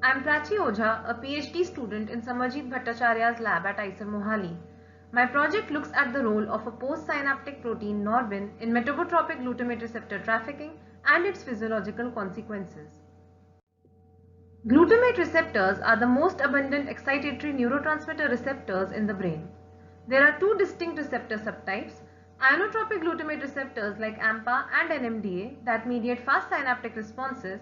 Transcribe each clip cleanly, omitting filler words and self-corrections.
I am Prachi Ojha, a PhD student in Samarjit Bhattacharya's lab at IISER MOHALI. My project looks at the role of a postsynaptic protein Norbin in metabotropic glutamate receptor trafficking and its physiological consequences. Glutamate receptors are the most abundant excitatory neurotransmitter receptors in the brain. There are two distinct receptor subtypes: ionotropic glutamate receptors like AMPA and NMDA that mediate fast synaptic responses,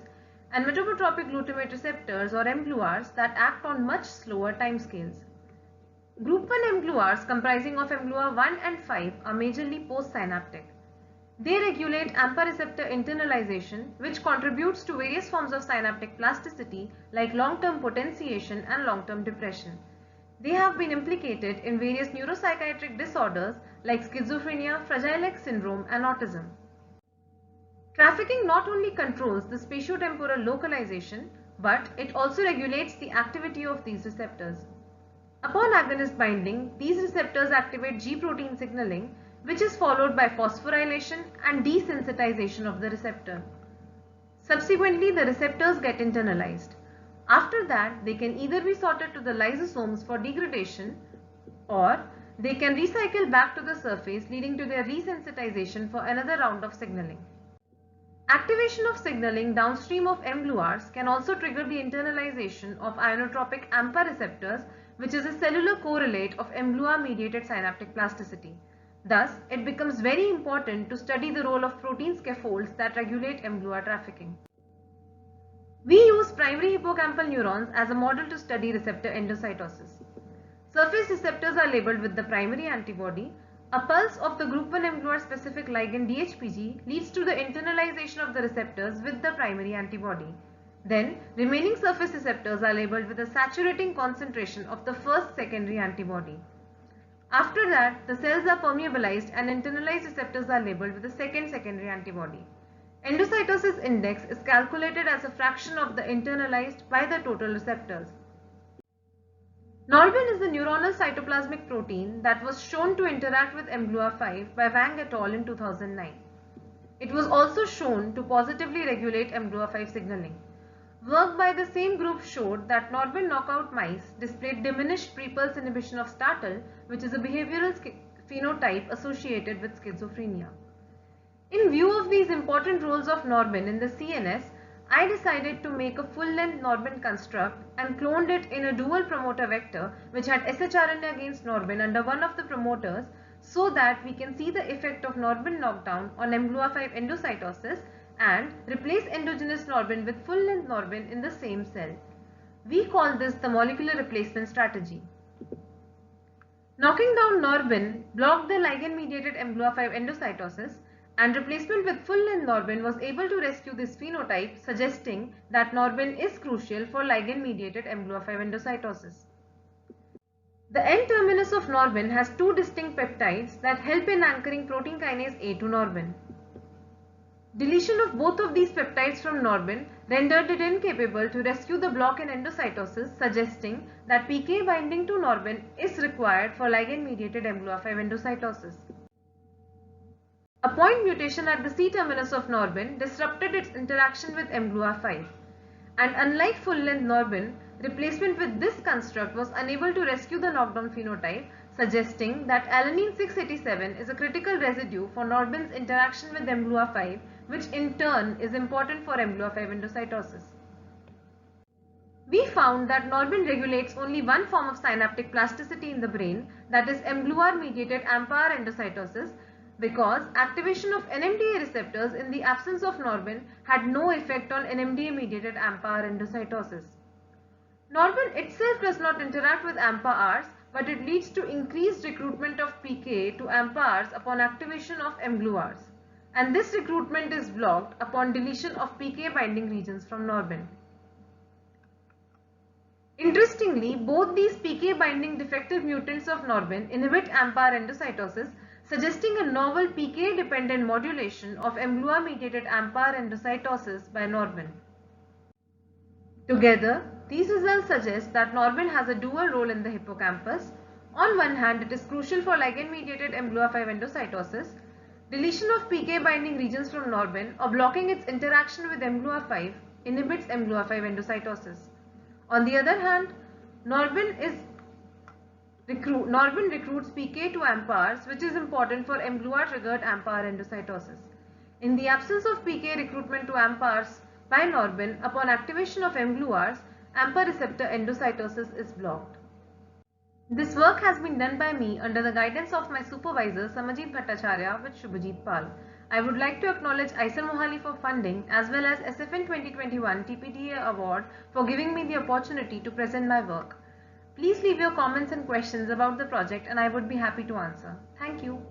and metabotropic glutamate receptors or mGluRs that act on much slower timescales. Group 1 mGluRs comprising of mGluR 1 and 5 are majorly postsynaptic. They regulate AMPA receptor internalization, which contributes to various forms of synaptic plasticity like long-term potentiation and long-term depression. They have been implicated in various neuropsychiatric disorders like schizophrenia, Fragile X syndrome, and autism. Trafficking not only controls the spatio-temporal localization, but it also regulates the activity of these receptors. Upon agonist binding, these receptors activate G protein signaling, which is followed by phosphorylation and desensitization of the receptor. Subsequently, the receptors get internalized. After that, they can either be sorted to the lysosomes for degradation, or they can recycle back to the surface, leading to their resensitization for another round of signaling. Activation of signaling downstream of mGluRs can also trigger the internalization of ionotropic AMPA receptors, which is a cellular correlate of mGluR-mediated synaptic plasticity. Thus, it becomes very important to study the role of protein scaffolds that regulate mGluR trafficking. We use primary hippocampal neurons as a model to study receptor endocytosis. Surface receptors are labeled with the primary antibody. A pulse of the group 1 mGluR specific ligand DHPG leads to the internalization of the receptors with the primary antibody. Then, remaining surface receptors are labeled with a saturating concentration of the first secondary antibody. After that, the cells are permeabilized and internalized receptors are labeled with the second secondary antibody. Endocytosis index is calculated as a fraction of the internalized by the total receptors. Norbin is a neuronal cytoplasmic protein that was shown to interact with mGluR5 by Wang et al. In 2009. It was also shown to positively regulate mGluR5 signaling. Work by the same group showed that Norbin knockout mice displayed diminished pre-pulse inhibition of startle, which is a behavioral phenotype associated with schizophrenia. In view of these important roles of Norbin in the CNS, I decided to make a full-length Norbin construct and cloned it in a dual promoter vector which had shRNA against Norbin under one of the promoters, so that we can see the effect of Norbin knockdown on mGluR5 endocytosis and replace endogenous Norbin with full-length Norbin in the same cell. We call this the molecular replacement strategy. Knocking down Norbin blocked the ligand-mediated mGluR5 endocytosis, and replacement with full-length Norbin was able to rescue this phenotype, suggesting that Norbin is crucial for ligand-mediated mGluR5 endocytosis. The N-terminus of Norbin has two distinct peptides that help in anchoring protein kinase A to Norbin. Deletion of both of these peptides from Norbin rendered it incapable to rescue the block in endocytosis, suggesting that PK binding to Norbin is required for ligand-mediated mGluR5 endocytosis. A point mutation at the C-terminus of Norbin disrupted its interaction with mGluR5, and unlike full-length Norbin, replacement with this construct was unable to rescue the knockdown phenotype, suggesting that alanine 687 is a critical residue for Norbin's interaction with mGluR5, which in turn is important for mGluR5 endocytosis. We found that Norbin regulates only one form of synaptic plasticity in the brain, that is mGluR-mediated AMPA endocytosis, because activation of NMDA receptors in the absence of Norbin had no effect on NMDA-mediated AMPA endocytosis. Norbin itself does not interact with AMPA-Rs, but it leads to increased recruitment of PK to AMPA-Rs upon activation of mGluRs, and this recruitment is blocked upon deletion of PK binding regions from Norbin. Interestingly, both these PK binding defective mutants of Norbin inhibit AMPA endocytosis, suggesting a novel PK-dependent modulation of mGluR-mediated AMPA endocytosis by Norbin. Together, these results suggest that Norbin has a dual role in the hippocampus. On one hand, it is crucial for ligand-mediated mGluR5 endocytosis. Deletion of PK binding regions from Norbin or blocking its interaction with mGluR5 inhibits mGluR5 endocytosis. On the other hand, Norbin recruits PK to AMPARs, which is important for mGluR triggered AMPAR endocytosis. In the absence of PK recruitment to AMPARs by Norbin, upon activation of mGluRs, AMPAR receptor endocytosis is blocked. This work has been done by me under the guidance of my supervisor Samajit Bhattacharya with Shubhajit Pal. I would like to acknowledge IISER MOHALI for funding as well as SFN 2021 TPTA award for giving me the opportunity to present my work. Please leave your comments and questions about the project and I would be happy to answer. Thank you.